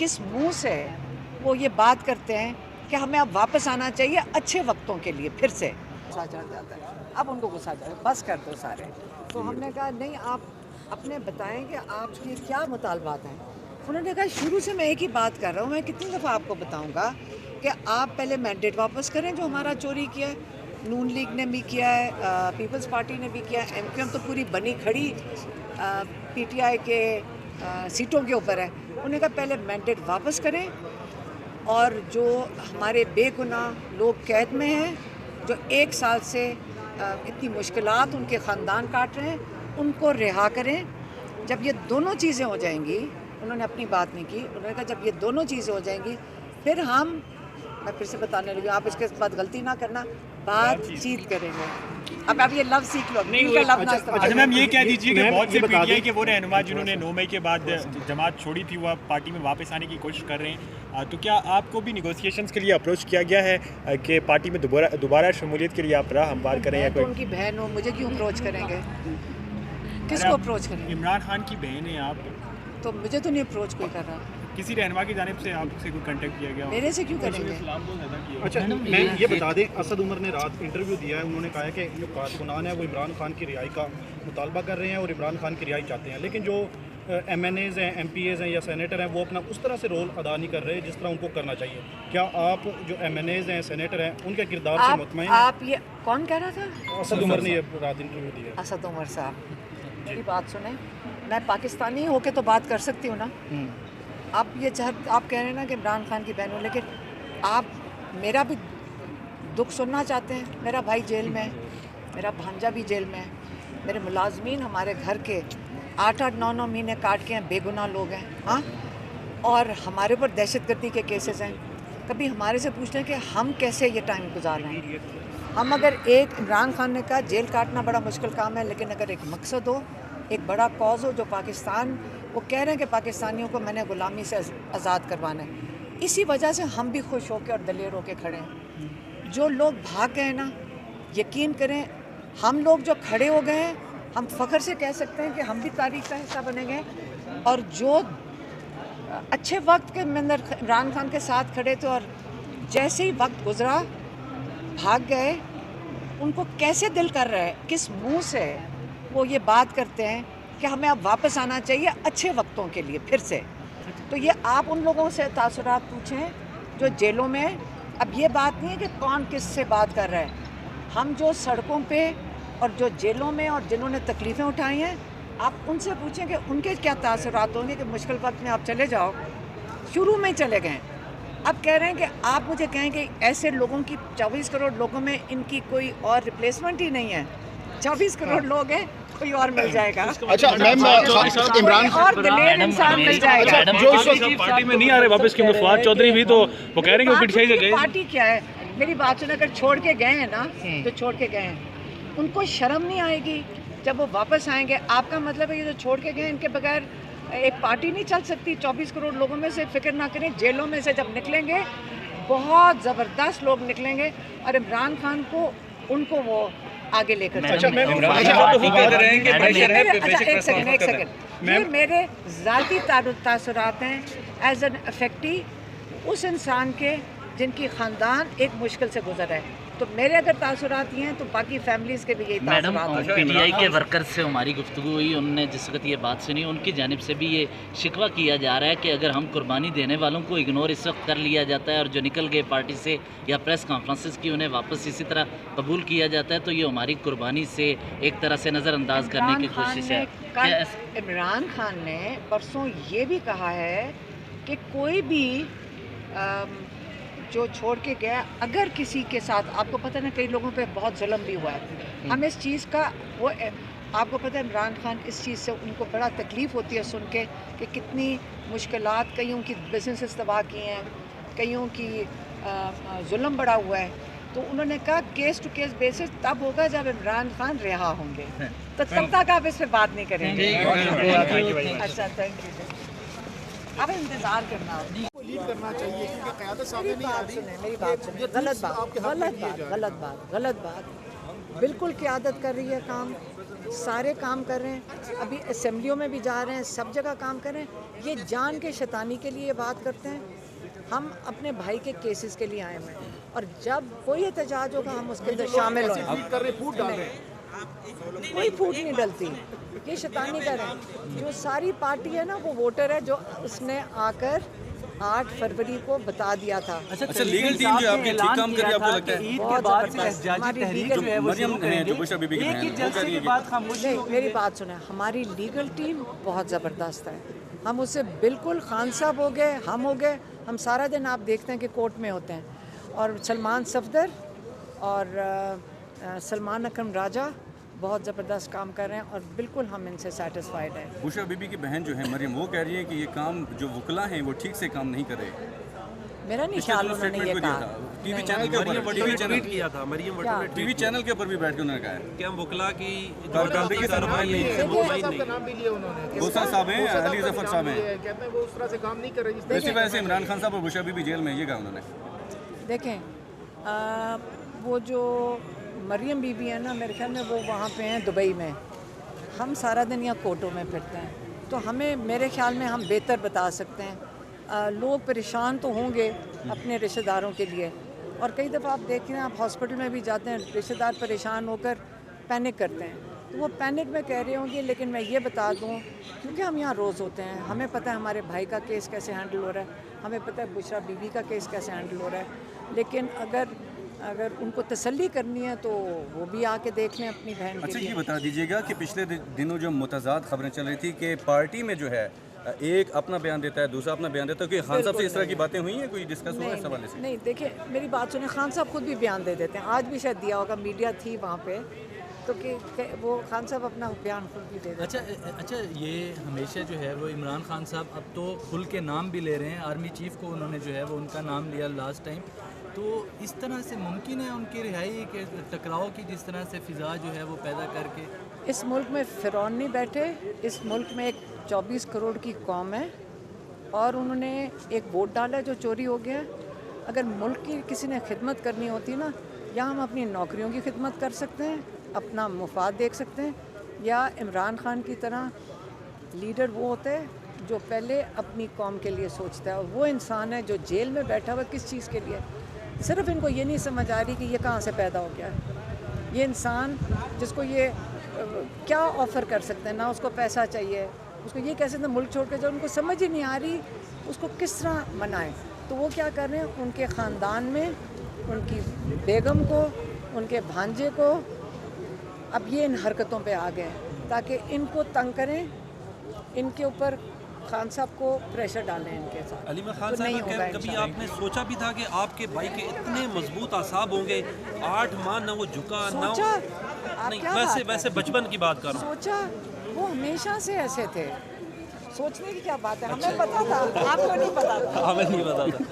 किस मुंह से वो ये बात करते हैं कि हमें अब वापस आना चाहिए अच्छे वक्तों के लिए। फिर से गुस्सा चढ़ जाता है, अब उनको गुस्सा चढ़, बस कर दो सारे। तो हमने कहा नहीं, आप अपने बताएं कि आपके क्या मुतालबात हैं। उन्होंने कहा शुरू से मैं एक ही बात कर रहा हूँ, मैं कितनी दफ़ा आपको बताऊँगा कि आप पहले मैंडेट वापस करें जो हमारा चोरी किया है। नून लीग ने भी किया है, पीपल्स पार्टी ने भी किया है, एमक्यूएम तो पूरी बनी खड़ी पीटीआई के सीटों के ऊपर है। उन्होंने कहा पहले मैंडेट वापस करें और जो हमारे बेगुनाह लोग कैद में हैं, जो 1 साल से इतनी मुश्किलात उनके ख़ानदान काट रहे हैं, उनको रिहा करें। जब ये दोनों चीज़ें हो जाएंगी, उन्होंने अपनी बात नहीं की, उन्होंने कहा जब ये दोनों चीज़ें हो जाएंगी फिर हम, मैं फिर से बताने लगी, आप इसके बाद गलती ना करना, बातचीत करेंगे। अब आप ये लफ्ज़ सीख लो, नहीं का लफ्ज़ ना इस्तेमाल। अच्छा मैम, ये कह दीजिए कि बहुत से पीटीआई के वो रहनुमा जिन्होंने 9 मई के बाद जमात छोड़ी थी, वो पार्टी में वापस आने की कोशिश कर रहे हैं, तो क्या आपको भी निगोशिएशंस के लिए अप्रोच किया गया है कि पार्टी में दोबारा शमूलियत के लिए आप राह हमवार करें? या कोई उनकी बहन हो, मुझे क्यों अप्रोच करेंगे? किसको अप्रोच करेंगे? इमरान खान की बहन है आप, तो मुझे तो नहीं अप्रोच कोई कर रहा। किसी रहनुमा की जानिब से आपसे कोई कांटेक्ट किया गया? मेरे से क्यों करेंगे? अच्छा मैं ये बता दें, असद उमर ने रात इंटरव्यू दिया है, उन्होंने कहा है कि जो कारकुनान है वो इमरान खान की रिहाई का मुतालबा कर रहे हैं और इमरान खान की रिहाई चाहते हैं, लेकिन जो MNAs हैं, MPAs हैं या सेनेटर हैं, वो अपना उस तरह से रोल अदा नहीं कर रहे जिस तरह उनको करना चाहिए। क्या आप जो MNAs हैं, सेनेटर हैं, उनके किरदार से मुतमईन हैं? आप ये कौन कह रहा था? असद उमर ने ये रात इंटरव्यू दिया। असद उमर साहब, मेरी बात सुने, मैं पाकिस्तानी होके तो बात कर सकती हूँ ना। आप ये आप कह रहे हैं ना कि इमरान खान की बहन हो, लेकिन आप मेरा भी दुख सुनना चाहते हैं। मेरा भाई जेल में है, मेरा भांजा भी जेल में है, मेरे मुलाजमीन हमारे घर के 8-8, 9-9 महीने काट के हैं, बेगुनाह लोग हैं। हाँ, और हमारे ऊपर दहशतगर्दी के केसेस हैं। कभी हमारे से पूछते हैं कि हम कैसे ये टाइम गुजार रहे हैं। हम अगर एक, इमरान खान ने कहा जेल काटना बड़ा मुश्किल काम है, लेकिन अगर एक मकसद हो, एक बड़ा कॉज हो, जो पाकिस्तान, वो कह रहे हैं कि पाकिस्तानियों को मैंने ग़ुलामी से आज़ाद करवाना है, इसी वजह से हम भी खुश होकर और दलेर होकर खड़े हैं। जो लोग भाग गए ना, यकीन करें, हम लोग जो खड़े हो गए हैं, हम फ़ख्र से कह सकते हैं कि हम भी तारीख़ का हिस्सा बनेंगे। और जो अच्छे वक्त के अंदर इमरान खान के साथ खड़े थे और जैसे ही वक्त गुज़रा भाग गए, उनको कैसे दिल कर रहा है, किस मुँह से वो ये बात करते हैं कि हमें अब वापस आना चाहिए अच्छे वक्तों के लिए। फिर से तो ये आप उन लोगों से तासुरात पूछें जो जेलों में हैं। अब ये बात नहीं है कि कौन किस से बात कर रहा है। हम जो सड़कों पे और जो जेलों में और जिन्होंने तकलीफ़ें उठाई हैं, आप उनसे पूछें कि उनके क्या तासुरात होंगे कि मुश्किल वक्त में आप चले जाओ, शुरू में ही चले गए। अब कह रहे हैं कि आप मुझे कहें कि ऐसे लोगों की 24 करोड़ लोगों में इनकी कोई और रिप्लेसमेंट ही नहीं है। 24 करोड़ लोग हैं, कोई और मिल जाएगा। अच्छा मैम, इमरान और दिलेर इंसान मिल जाएगा। जो इस वक्त पार्टी में नहीं आ रहे वापस, क्योंकि फवाद चौधरी भी तो वो कह रहे हैं कि वो पिटाई से गए। पार्टी क्या है, मेरी बात सुन, अगर छोड़ के गए हैं ना, जो छोड़ के गए हैं, उनको शर्म नहीं आएगी जब वो वापस आएंगे? आपका मतलब है ये जो छोड़ के गए, इनके बगैर एक पार्टी नहीं चल सकती। 24 करोड़ लोगों में से फिक्र ना करें, जेलों में से जब निकलेंगे बहुत ज़बरदस्त लोग निकलेंगे और इमरान खान को, उनको वो आगे लेकर एक सेकंड, ये मेरे ज़ाती तासुरात हैं एज एन अफेक्टी उस इंसान के जिनकी ख़ानदान एक मुश्किल से गुजरा है। तो मेरे अगर तासुरात ये हैं तो बाकी फैमिलीज़ के भी यही तासुरात हैं। मैडम, पीटीआई के वर्कर से हमारी गुफ्तगू हुई, उनने जिस वक्त ये बात सुनी, उनकी जानिब से भी ये शिकवा किया जा रहा है कि अगर हम कुर्बानी देने वालों को इग्नोर इस वक्त कर लिया जाता है और जो निकल गए पार्टी से या प्रेस कॉन्फ्रेंसेस की उन्हें वापस इसी तरह कबूल किया जाता है, तो ये हमारी कुर्बानी से एक तरह से नज़रअंदाज करने की कोशिश है। इमरान खान ने परसों ये भी कहा है कि कोई भी जो छोड़ के गया, अगर किसी के साथ, आपको पता है ना कई लोगों पे बहुत जुल्म भी हुआ है, हम इस चीज़ का वो, आपको पता है इमरान खान इस चीज़ से उनको बड़ा तकलीफ़ होती है सुन के कि कितनी मुश्किलात, कईयों की बिजनेसेस तबाह किए हैं, कईयों की जुल्म बड़ा हुआ है। तो उन्होंने कहा केस टू केस बेसिस तब होगा जब इमरान खान रिहा होंगे, तो तब तक आप इस पर बात नहीं करेंगे। अच्छा, थैंक यू। अब इंतज़ार करना लीड करना चाहिए क्योंकि क़यादत सामने नहीं आ रही। मेरी बात सुने, गलत बात, बिल्कुल क़यादत कर रही है काम। सारे काम कर रहे हैं, अभी असेंबलियों में भी जा रहे हैं, सब जगह काम कर रहे हैं। ये जान के शैतानी के लिए बात करते हैं। हम अपने भाई के केसेस के लिए आए हुए हैं और जब कोई एहतजाज होगा हम उसके अंदर शामिल होंगे। कोई फूट नहीं डलती, ये शैतानी कर रहे हैं। जो सारी पार्टी है ना वो वोटर है जो उसने आकर 8 फरवरी को बता दिया था। अच्छा लीगल टीम जो आपकी ठीक काम कर रही है, आपको लगता है? ईद के बाद से एहतजाजी तहरीक जो है वो शुरू करेंगे। एक ही जलसे के बाद खामोशी। मेरी बात सुने, हमारी लीगल टीम बहुत ज़बरदस्त है। हम उससे बिल्कुल, खान साहब हो गए, हम हो गए, हम सारा दिन आप देखते हैं कि कोर्ट में होते हैं। और सलमान सफदर और सलमान अकरम राजा बहुत ज़बरदस्त काम कर रहे हैं और बिल्कुल हम इनसे सेटिस्फाइड हैं। बुशरा बीबी की बहन जो है मरियम, वो कह रही है कि ये काम जो वकला हैं वो ठीक से काम नहीं कर रहे। मेरा नहीं ख्याल उन्होंने ये कहा। टीवी चैनल के ऊपर किया था मरियम वटो ने टीवी चैनल के ऊपर भी बैठ के उन्होंने कहा है कि हम वकला की कारकर्दगी की कार्रवाई नहीं है, मुतमईन नहीं। नाम भी लिया उन्होंने, बुशरा साहब हैं, अली जफर साहब हैं, कहते हैं वो उस तरह से काम नहीं कर रहे जिस इसी वजह से इमरान खान साहब और बुशरा बीबी जेल में, ये कहा उन्होंने। देखें, वो जो मरियम बीबी है ना, मेरे ख्याल में वो वहाँ पे हैं दुबई में। हम सारा दिन यहाँ कोर्टों में फिरते हैं, तो हमें, मेरे ख्याल में हम बेहतर बता सकते हैं। लोग परेशान तो होंगे अपने रिश्तेदारों के लिए, और कई दफ़ा आप देखते हैं, आप हॉस्पिटल में भी जाते हैं, रिश्तेदार परेशान होकर पैनिक करते हैं, तो वो पैनिक में कह रहे होंगे। लेकिन मैं ये बता दूँ, क्योंकि हम यहाँ रोज़ होते हैं, हमें पता है हमारे भाई का केस कैसे हैंडल हो रहा है, हमें पता है बुशरा बीबी का केस कैसे हैंडल हो रहा है। लेकिन अगर उनको तसल्ली करनी है तो वो भी आके देख लें अपनी बहन के अच्छा, लिए। ये बता दीजिएगा कि पिछले दिनों जो मुतज़ाद खबरें चल रही थी कि पार्टी में जो है एक अपना बयान देता है, दूसरा अपना बयान देता है, कि खान साहब से इस तरह की बातें हुई हैं, कोई डिस्कस हुआ है इस हवाले से? नहीं, देखिए मेरी बात सुने, खान साहब खुद भी बयान दे देते हैं, आज भी शायद दिया होगा, मीडिया थी वहाँ पे, तो कि वो खान साहब अपना बयान खुद भी दे देते हैं। अच्छा, ये हमेशा जो है वो इमरान खान साहब अब तो खुल के नाम भी ले रहे हैं, आर्मी चीफ को उन्होंने जो है वो उनका नाम लिया लास्ट टाइम। तो इस तरह से मुमकिन है उनकी रिहाई के टकराव की, जिस तरह से फ़िज़ा जो है वो पैदा करके? इस मुल्क में फ़िरौन नहीं बैठे, इस मुल्क में एक 24 करोड़ की कौम है और उन्होंने एक वोट डाला जो चोरी हो गया। अगर मुल्क की किसी ने खिदमत करनी होती ना, या हम अपनी नौकरियों की खिदमत कर सकते हैं, अपना मुफाद देख सकते हैं, या इमरान खान की तरह लीडर वो होते हैं जो पहले अपनी कौम के लिए सोचता है। और वो इंसान है जो जेल में बैठा हुआ किस चीज़ के लिए, सिर्फ इनको ये नहीं समझ आ रही कि ये कहाँ से पैदा हो गया है। ये इंसान जिसको ये क्या ऑफ़र कर सकते हैं, ना उसको पैसा चाहिए, उसको ये कैसे ना मुल्क छोड़ के जाओ, उनको समझ ही नहीं आ रही उसको किस तरह मनाएं। तो वो क्या कर रहे हैं, उनके ख़ानदान में उनकी बेगम को, उनके भांजे को, अब ये इन हरकतों पे आ गए हैं ताकि इनको तंग करें, इनके ऊपर खान साहब को प्रेशर डालें इनके साथ। अलीमा खान साहब, कभी आपने सोचा भी था कि आपके भाई के इतने मजबूत आसाब होंगे, 8 माह ना वो झुका ना सोचा? नहीं, वैसे बचपन की बात कर रहा हूँ। सोचा? वो हमेशा से ऐसे थे, सोचने की क्या बात है, हमें पता था, आपको नहीं पता था। हमें नहीं पता था।